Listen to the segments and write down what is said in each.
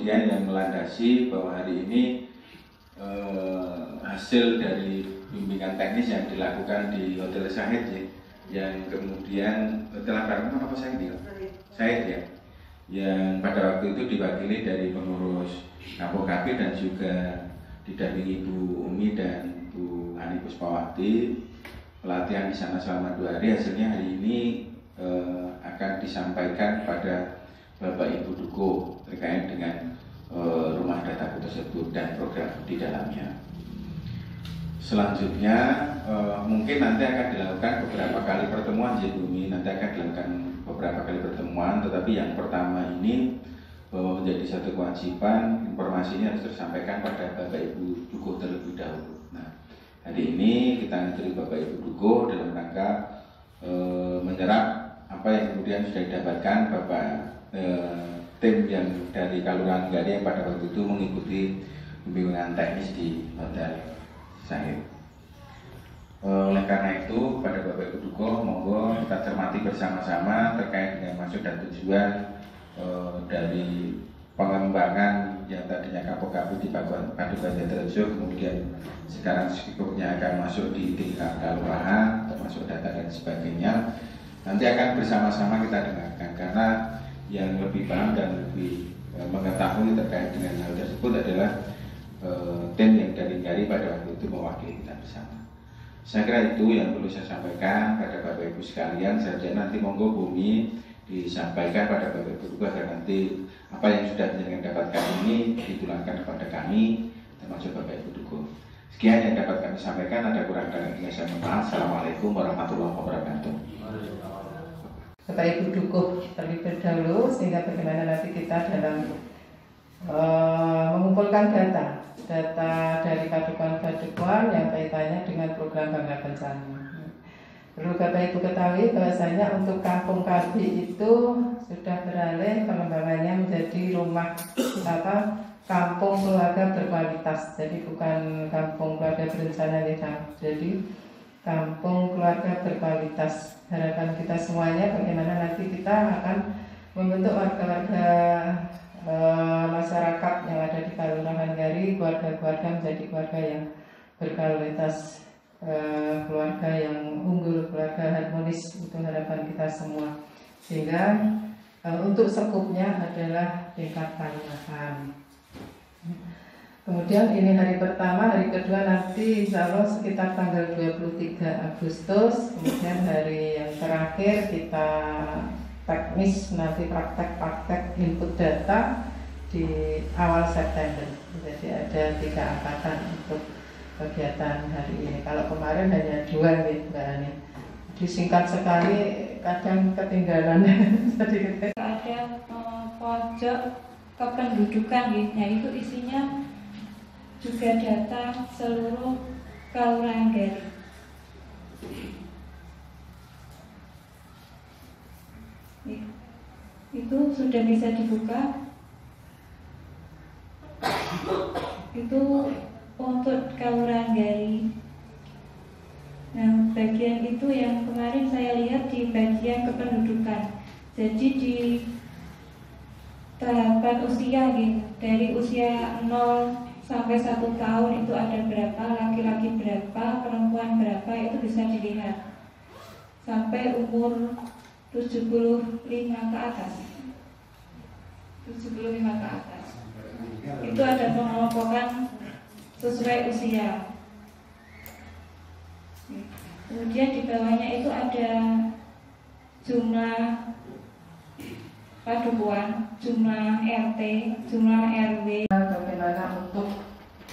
kemudian yang melandasi bahwa hari ini hasil dari bimbingan teknis yang dilakukan di Hotel Syahid ya, yang kemudian telah bareng apa Syahid ya, yang pada waktu itu diwakili dari pengurus Kampung KB dan juga didampingi Bu Umi dan Bu Hani Puspawati. Pelatihan di sana selama 2 hari, hasilnya hari ini akan disampaikan pada Bapak Ibu Duko terkait dengan rumah dataku tersebut dan program di dalamnya. Selanjutnya mungkin nanti akan dilakukan beberapa kali pertemuan ya Bumi, nanti akan dilakukan beberapa kali pertemuan, tetapi yang pertama ini bahwa menjadi satu kewajiban informasi ini harus tersampaikan pada Bapak Ibu Duko terlebih dahulu. Nah, hari ini kita ngiteri Bapak Ibu Duko dalam rangka menyerap apa yang kemudian sudah didapatkan Bapak tim yang dari Kelurahan Gari yang pada waktu itu mengikuti bimbingan teknis di Hotel Syahid. Oleh karena itu pada Bapak Ibu Duko, monggo kita cermati bersama-sama terkait dengan maksud dan tujuan dari pengembangan yang tadinya Kampung KB di Paduka Jatirejo, kemudian sekarang sikupnya akan masuk di tingkat kelurahan, termasuk data dan sebagainya. Nanti akan bersama-sama kita dengarkan, karena yang lebih paham dan lebih mengetahui terkait dengan hal tersebut adalah tim yang dari Gari pada waktu itu mewakili kita bersama. Saya kira itu yang perlu saya sampaikan pada Bapak Ibu sekalian saja. Nanti monggo Bumi disampaikan pada Bapak Ibu juga, agar nanti apa yang sudah jenengan dapatkan ini ditulangkan kepada kami, termasuk Bapak Ibu Duko. Sekian yang dapat kami sampaikan, ada kurang dan lebihnya saya mohon maaf. Assalamualaikum warahmatullahi wabarakatuh. Bapak Ibu Duko terlebih dahulu, sehingga bagaimana nanti kita dalam mengumpulkan data dari padukuan-padukuan yang kaitannya dengan program Bangga Bencana. Perlu Bapak Ibu ketahui bahwasanya untuk Kampung KB itu sudah beralih pengembangannya menjadi rumah kampung keluarga berkualitas. Jadi bukan kampung keluarga berencana, jadi kampung keluarga berkualitas. Harapan kita semuanya bagaimana nanti kita akan membentuk warga-warga masyarakat yang ada di Kelurahan Gari, keluarga-keluarga menjadi keluarga yang berkualitas, keluarga yang unggul, keluarga harmonis. Itu harapan kita semua. Sehingga untuk sekupnya adalah tingkat kelurahan. Kemudian ini hari pertama, hari kedua nanti insya Allah sekitar tanggal 23 Agustus. Kemudian hari yang terakhir kita teknis, nanti praktek input data di awal September. Jadi ada 3 angkatan untuk kegiatan hari ini. Kalau kemarin hanya 2 nih Mbak Ani. Jadi singkat sekali, kadang ketinggalan. Ada pojok kependudukan, yaitu isinya juga data seluruh Kelurahan Gari. Itu sudah bisa dibuka. Itu untuk Kelurahan Gari. Nah, bagian itu yang kemarin saya lihat di bagian kependudukan. Jadi di tahapan usia dari usia 0 sampai 1 tahun itu ada berapa, laki-laki berapa, perempuan berapa, itu bisa dilihat. Sampai umur 75 ke atas. 75 ke atas. Itu ada pengelompokan sesuai usia. Kemudian di bawahnya itu ada jumlah padukuan, jumlah RT, jumlah RW. Bagaimana untuk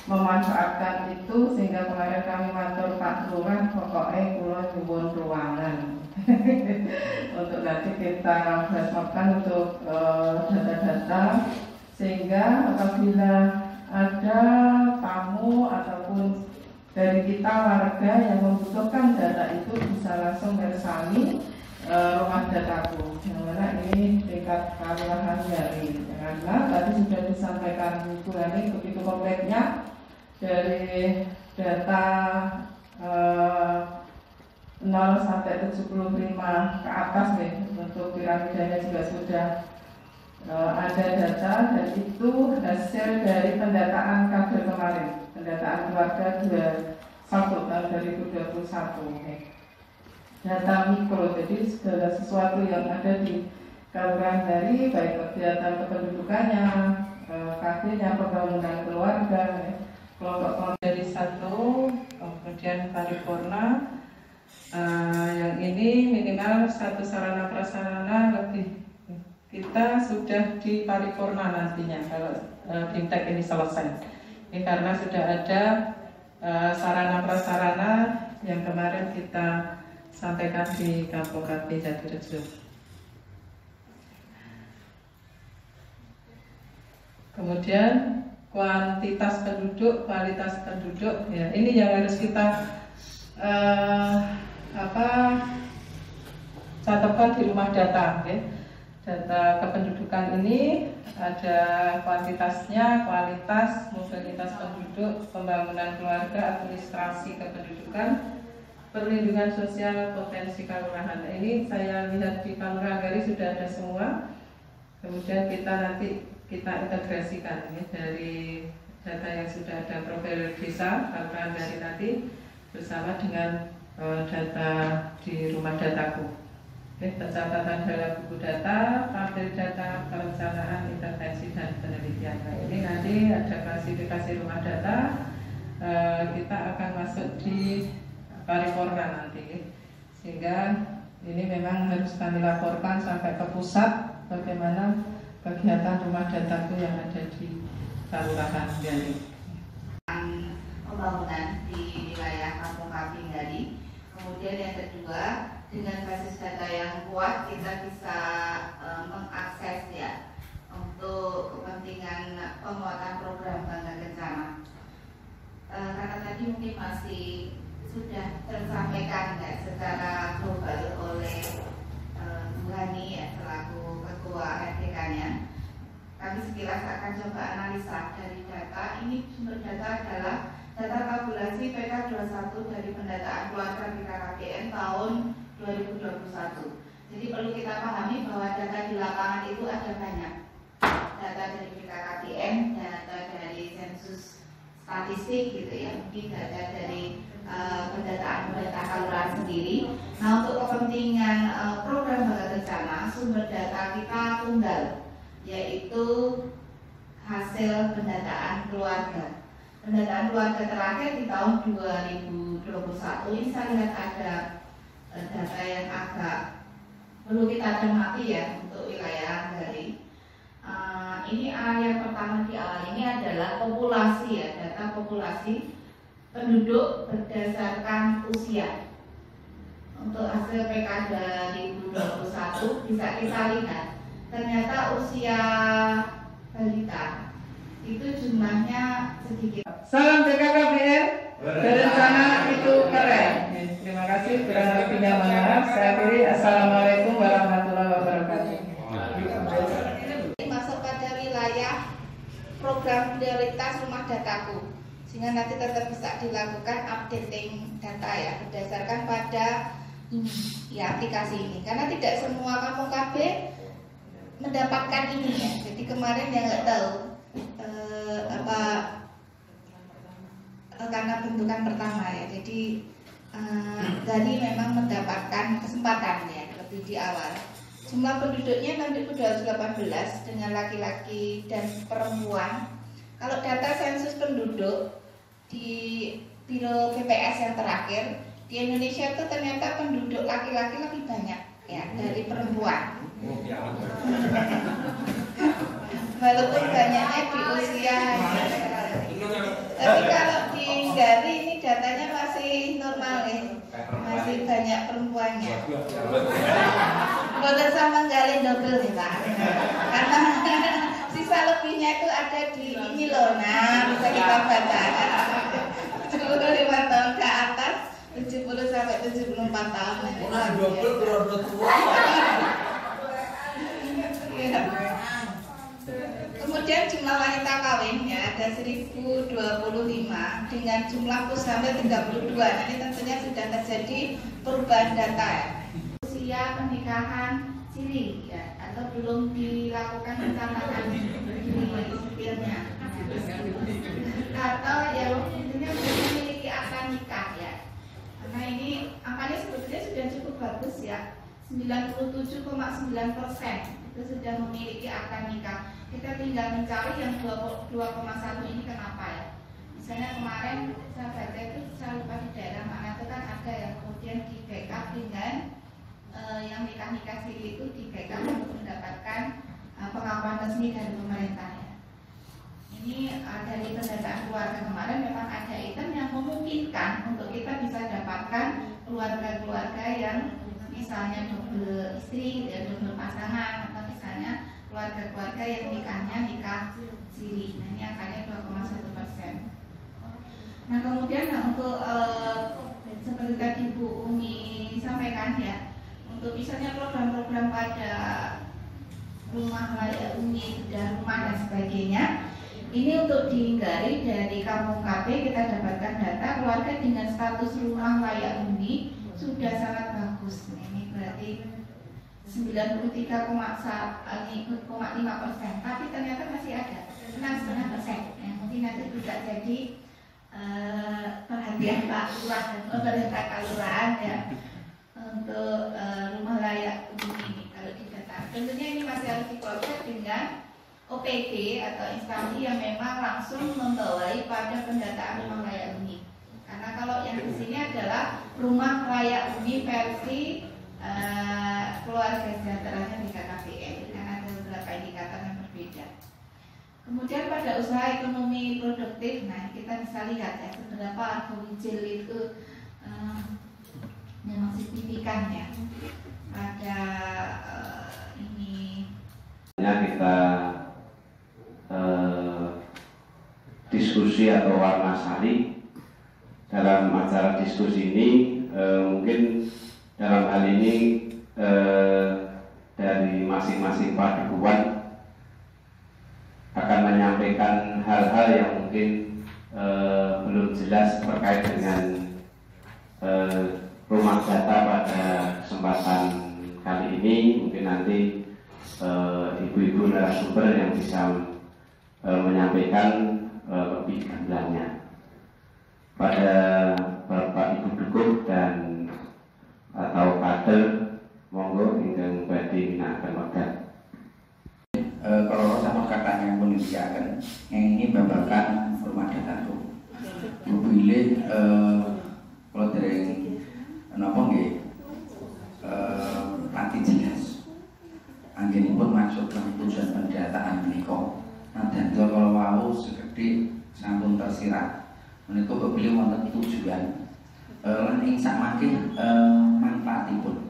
memanfaatkan itu, sehingga kemarin kami matur Pak Lurah, pokoknya kula nyuwun ruangan untuk nanti kita basmakan untuk data-data, sehingga apabila ada tamu ataupun dari kita warga yang membutuhkan data itu bisa langsung bersami rumah dataku, yang mana ini tingkat kelurahan Gari. Karena tadi sudah disampaikan Bu Hani begitu kompleknya dari data 0 sampai 75 ke atas nih, untuk piramidanya juga sudah ada data dan itu hasil dari pendataan kader kemarin, pendataan keluarga 21 tahun 2021. Data mikro, jadi segala sesuatu yang ada di Kelurahan Gari, baik kegiatan kependudukannya, KD-nya, pembangunan keluarga, kelompok-kelompok dari 1, kemudian paripurna. Yang ini minimal 1 sarana prasarana lebih. Kita sudah di paripurna nantinya kalau BIMTEK ini selesai. Ini karena sudah ada sarana prasarana yang kemarin kita sampaikan di Kampung KB Jatirejo. Kemudian kuantitas penduduk, kualitas penduduk, ya ini yang harus kita catatkan di rumah data. Okay? Data kependudukan ini ada kuantitasnya, kualitas, mobilitas penduduk, pembangunan keluarga, administrasi kependudukan, perlindungan sosial, potensi kelurahan. Ini saya lihat di Kelurahan Gari sudah ada semua. Kemudian kita integrasikan ini dari data yang sudah ada profil desa Kelurahan Gari nanti bersama dengan data di rumah dataku. Pencatatan dalam buku data, tampil data perencanaan, intervensi dan penelitian. Nah, ini nanti ada klasifikasi rumah data. Kita akan masuk di paripurna nanti, sehingga ini memang harus kami laporkan sampai ke pusat bagaimana kegiatan rumah dataku yang ada di Kelurahan Gari. Pembangunan di wilayah Kampung Kaping Gari. Kemudian yang kedua, dengan basis data yang kuat kita bisa mengakses ya untuk kepentingan penguatan program Bangga Kencana. Karena tadi mungkin masih sudah tersampaikan ya, secara global oleh Bu Hani ya, selaku ketua RDK-nya. Kami sekilas akan coba analisa dari data. Ini sumber data adalah data tabulasi PK21 dari pendataan keluarga di KKBN tahun 2021. Jadi perlu kita pahami bahwa data di lapangan itu ada banyak. Data dari BKKBN, data dari sensus statistik gitu ya, mungkin data dari pendataan data kelurahan sendiri. Nah, untuk kepentingan program Bangga Kencana, sumber data kita tunggal, yaitu hasil pendataan keluarga. Pendataan keluarga terakhir di tahun 2021 ini saya lihat ada data yang agak perlu kita cermati ya untuk wilayah Gari. Ini yang pertama di awal ini adalah populasi ya, data populasi penduduk berdasarkan usia. Untuk hasil PK 2021 bisa kita lihat ternyata usia balita itu jumlahnya sedikit. Salam BKKBN, berencana itu keren. Terima kasih, kurang lebihnya mohon maaf. Saya akhiri, assalamualaikum warahmatullahi wabarakatuh. Masuk pada wilayah program prioritas rumah dataku, sehingga nanti tetap bisa dilakukan updating data ya berdasarkan pada ini ya aplikasi ini. Karena tidak semua kampung KB mendapatkan ini ya. Jadi kemarin yang nggak tahu karena bentukan pertama ya. Jadi Gari memang mendapatkan kesempatan ya lebih di awal. Jumlah penduduknya nanti 218 dengan laki-laki dan perempuan. Kalau data sensus penduduk di Biro BPS yang terakhir di Indonesia itu ternyata penduduk laki-laki lebih banyak ya dari perempuan. Walaupun banyaknya di usia, tapi kalau di Gari ini datanya masih normal ya, masih banyak perempuannya. Boleh sama menggali double nih Pak, karena sisa lebihnya itu ada di ini loh, nah bisa kita baca 75 tahun ke atas, 70 sampai 74 tahun. Nah, double berapa tua? Kemudian jumlah wanita kawin ya ada 1025 dengan jumlah pushamil 32. Nanti tentunya sudah terjadi perubahan data ya. Usia pernikahan siri ya, atau atau belum dilakukan pencatatan di sipilnya, atau yang intinya belum memiliki akta nikah ya. Karena ini angkanya sebetulnya sudah cukup bagus ya, 97,9% itu sudah memiliki akta nikah. Kita tinggal mencari yang 2,1 ini kenapa ya. Misalnya kemarin saya baca itu, saya lupa di daerah mana itu kan ada yang kemudian di backup dengan yang nikah-nikah siri itu di backup untuk mendapatkan pengakuan resmi dari pemerintah ya. Ini dari pendataan keluarga kemarin memang ada item yang memungkinkan untuk kita bisa dapatkan keluarga-keluarga yang misalnya double istri, double pasangan, atau misalnya keluarga-keluarga yang nikahnya nikah siri. Nah ini angkanya 2,1%. Nah kemudian untuk seperti tadi Bu Umi sampaikan ya, untuk misalnya program-program pada rumah layak huni, bedah rumah dan sebagainya, ini untuk dihindari dari Kampung KP kita dapatkan data keluarga dengan status rumah layak huni sudah sangat bagus. Nah, ini berarti 93,5%, tapi ternyata masih ada 6,5%. Nah, mungkin nanti bisa jadi perhatian Pak Lurah dan pemerintah kelurahan ya untuk rumah layak huni ini kalau didata. Tentunya ini masih harus diproses dengan OPD atau instansi yang memang langsung membawai pada pendataan rumah layak huni. Karena kalau yang di sini adalah rumah layak huni versi keluarga sejahteranya di KKPN, karena ada beberapa indikator yang berbeda. Kemudian pada usaha ekonomi produktif, nah kita bisa lihat ya seberapa argowijil itu memang signifikan ya pada ini. Kita diskusi atau warna sari dalam acara diskusi ini, mungkin dalam hal ini dari masing-masing paduan akan menyampaikan hal-hal yang mungkin belum jelas terkait dengan rumah data pada kesempatan kali ini. Mungkin nanti ibu-ibu narasumber yang bisa menyampaikan lebih gamblangnya. Pada Bapak Ibu Dukung dan atau kader, monggo ingkang badhe minangkaken wekdal. Kalau sama kakaknya pun disiapkan, yang ini babakan rumah dataku. Mobilnya kalau dari nopo nggih pati jelas. Anggenipun masuk ke tujuan pendataan menika. Nah, dan kalau wau segede sampun tersirat. Menika beliau wonten tujuan lan ing samangke manfaatipun.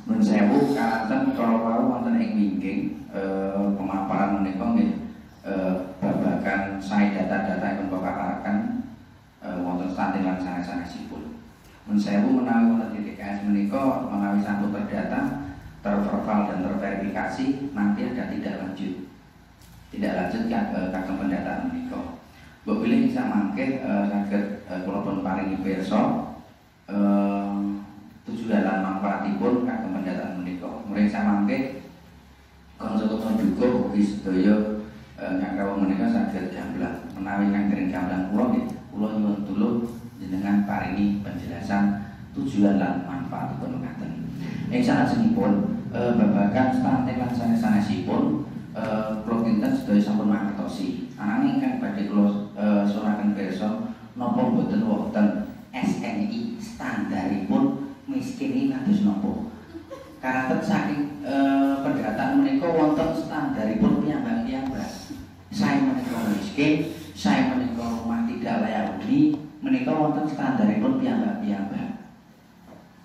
Nun sewu kalaten kalau wau wonten ing wingking pemaparan menika nggih babagan sae data-data yang paparaken wonten stunting lan sanes-sanesipun. Nun sewu menawi wonten DKS menika menawi sampun terdata, terprofil dan terverifikasi, nanti ada tidak lanjut kagem pendataan menika. Mbok bilih bisa mangke saged kula pun paringi pirsa tujuan lan manfaatipun kagem pendataan menika. Muring samangke konsultan juga ugi sedaya ngakawu menika saged gamblang. Menawi kangge gamblang kula nggih, kula nyuwun tulung jenengan paringi penjelasan tujuan lan manfaatipun ngaten. Ing salajengipun babagan stunting lan sanes-sanesipun kula kinten sedaya sampun mangertosi. Ananging ingkang badhe kula suraken pirsa napa boten wonten SNI standaripun miskin kados napa. Karanten saking pendataan menika wonten standaripun piyambak-piyambak. Sae menika miskin, sae menika rumah tidak layak huni, menika wonten standaripun piyambak-piyambak.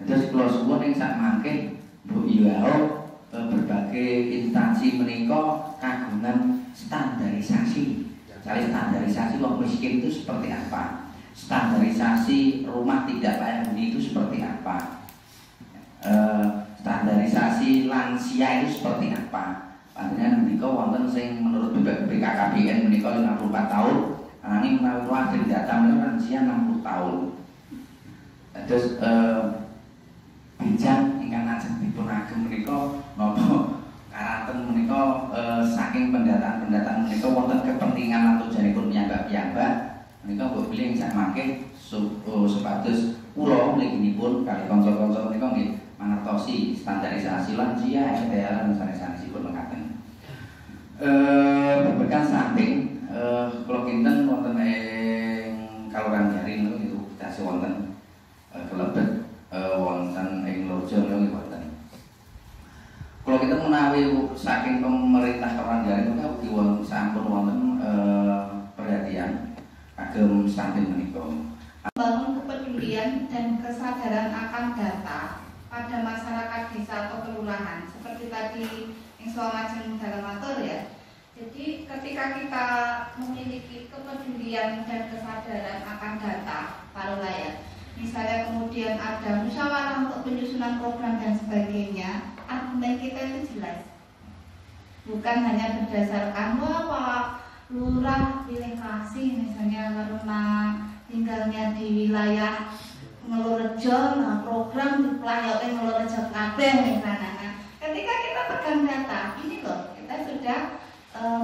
Terus kula suwun ing sak mangke Bu Iwao berbagai instansi menika kagungan standarisasi. Cari standarisasi wong miskin itu seperti apa? Standarisasi rumah tidak layak huni itu seperti apa? Standarisasi lansia itu seperti apa? Panjenengan menika wonten sing menurut BKKBN menika 54 tahun, ananging menawi wajib data menika lansia 60 tahun. Terus bijak ingkang ajeng dipun agem menika napa pendataan menika wonten kepentingan atau janipun piyambak menika mbok pilih sak mangke supados kula mliginipun kali kanca-kanca menika nggih mangertosi standarisasi lan GIS lan sanesipun mekaten. Berkas samping kula kinten wonten ing Kalurahan Garing niku tasih wonten kelebet wonten ing Lojo niku wonten. Kula kinten menawi saking pemerintah Kalurahan Garing niku sampun wonten perhatian kagem samping menika. Membangun kepedulian dan kesadaran akan data pada masyarakat desa atau kelurahan seperti tadi yang Swamajeng dalam atur ya. Jadi ketika kita memiliki kepedulian dan kesadaran akan data taruhlah ya, misalnya kemudian ada musyawarah untuk penyusunan program dan sebagainya, argumen kita itu jelas, bukan hanya berdasarkan Pak lurah pilih kasih misalnya karena tinggalnya di wilayah Ngelorejo, nah program dipelayoke Ngelorejo kabeh misalnya. Nah, ketika kita pegang data, ini loh kita sudah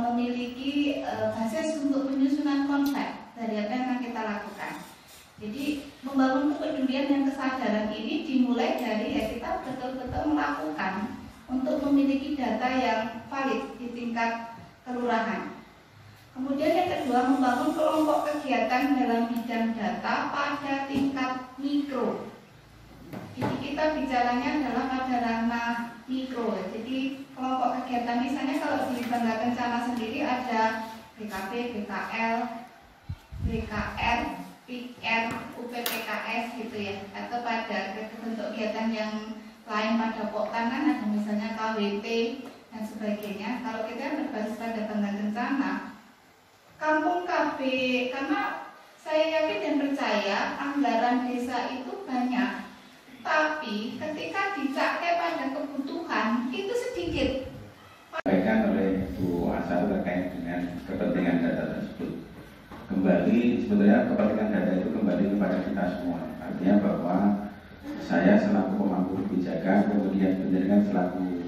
memiliki basis untuk penyusunan konsep dari apa yang kita lakukan. Jadi membangun kepedulian dan kesadaran ini dimulai dari ya kita betul-betul melakukan untuk memiliki data yang valid di tingkat kelurahan. Kemudian yang kedua, membangun kelompok kegiatan dalam bidang data pada tingkat mikro. Jadi kita bicaranya adalah pada ranah mikro. Jadi kelompok kegiatan misalnya kalau di Bangga Kencana sendiri ada BKP, BKL, BKR, PIKR, UPPKS gitu ya. Atau pada bentuk kegiatan yang lain pada Poktan kan ada misalnya KWP dan sebagainya. Kalau kita berbasis pada Bangga Kencana, Kampung KB, karena saya yakin dan percaya anggaran desa itu banyak, tapi ketika dicapai pada kebutuhan itu sedikit. Disampaikan oleh Bu Asar terkait dengan kepentingan data tersebut. Kembali sebenarnya kepentingan data itu kembali kepada kita semua. Artinya bahwa saya selaku pemangku kebijakan, kemudian penjaringan selaku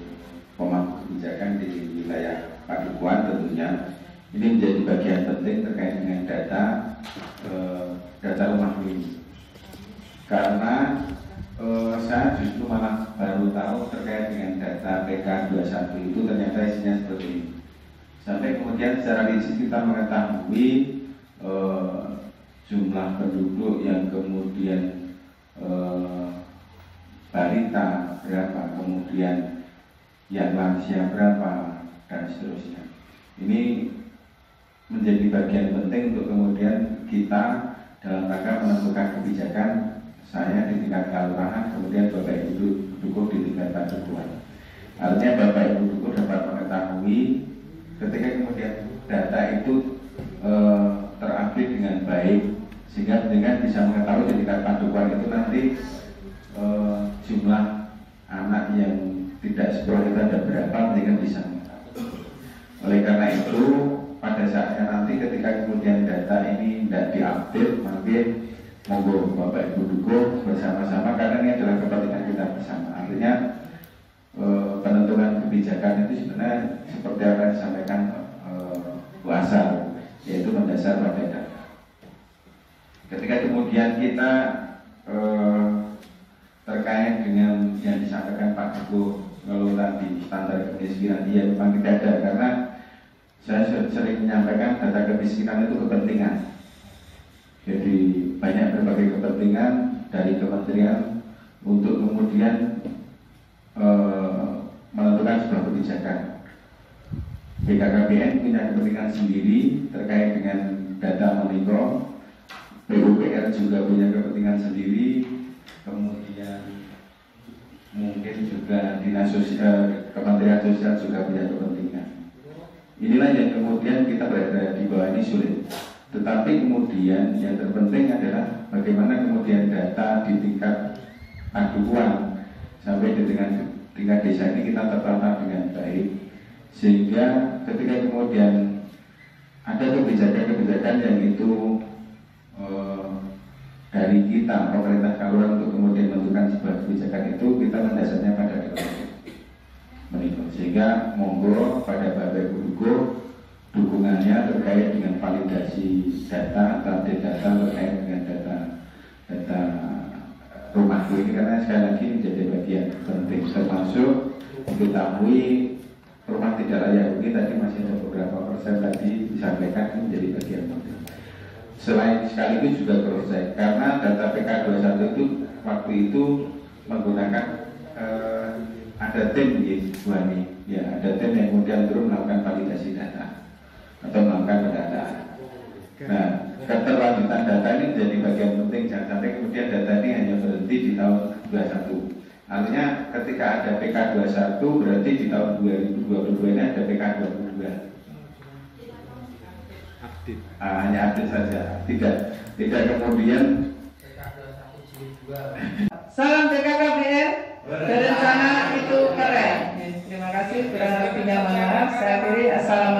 pemangku kebijakan di wilayah Padukuhan tentunya. Ini menjadi bagian penting terkait dengan data rumah ini. Karena saya justru malah baru tahu terkait dengan data PK21 itu ternyata isinya seperti ini. Sampai kemudian secara rinci kita mengetahui jumlah penduduk yang kemudian balita berapa, kemudian yang lansia berapa, dan seterusnya. Ini menjadi bagian penting untuk kemudian kita dalam rangka menentukan kebijakan saya di tingkat kelurahan, kemudian Bapak Ibu Dukuh di tingkat Padukuhan. Artinya Bapak Ibu Dukuh dapat mengetahui ketika kemudian data itu terupdate dengan baik, sehingga dengan bisa mengetahui di tingkat Padukuhan itu nanti jumlah anak yang tidak sekolah itu ada berapa, dengan bisa mengetahui. Oleh karena itu pada saatnya nanti ketika kemudian data ini tidak diupdate, mungkin monggo Bapak Ibu Dukuh bersama-sama, karena ini adalah kepentingan kita bersama. Artinya penentuan kebijakan itu sebenarnya seperti apa yang disampaikan Bu Asar, yaitu mendasar pada data. Ketika kemudian kita terkait dengan yang disampaikan Pak Dukuh kalau tadi standar kemiskinan, ya memang tidak ada, karena saya sering menyampaikan data kemiskinan itu kepentingan. Jadi banyak berbagai kepentingan dari kementerian untuk kemudian menentukan sebuah kebijakan. BKKBN punya kepentingan sendiri terkait dengan data menikah, PUPR juga punya kepentingan sendiri, kemudian mungkin juga Dinas Sosial, Kementerian Sosial juga punya kepentingan. Inilah yang kemudian kita berada di bawah ini sulit. Tetapi kemudian yang terpenting adalah bagaimana kemudian data di tingkat padukuhan sampai di tingkat desa ini kita tertata dengan baik, sehingga ketika kemudian ada kebijakan-kebijakan yang itu dari kita pemerintah kelurahan untuk kemudian menentukan sebuah kebijakan itu, kita mendasarnya pada data menikah. Sehingga monggo pada Bapak Ibu Dukuh dukungannya terkait dengan validasi data atau update data terkait dengan data rumahku ini, karena sekali lagi menjadi bagian penting, termasuk diketahui rumah tidak layak huni tadi masih ada beberapa persen tadi disampaikan menjadi bagian penting. Selain sekaligus juga cross check, karena data PK21 itu waktu itu menggunakan ada tim gitu, ya ada tim yang kemudian turun melakukan validasi data atau melakukan pendataan. Nah, keterlanjutan data ini menjadi bagian penting, jangan sampai kemudian data ini hanya berhenti di tahun 21. Artinya ketika ada PK21 berarti di tahun 2022 ini ada PK22. Hanya update saja, tidak kemudian. Salam BKKBN, berencana itu keren. Terima kasih, kurang lebihnya mohon maaf. Saya akhiri, assalamualaikum.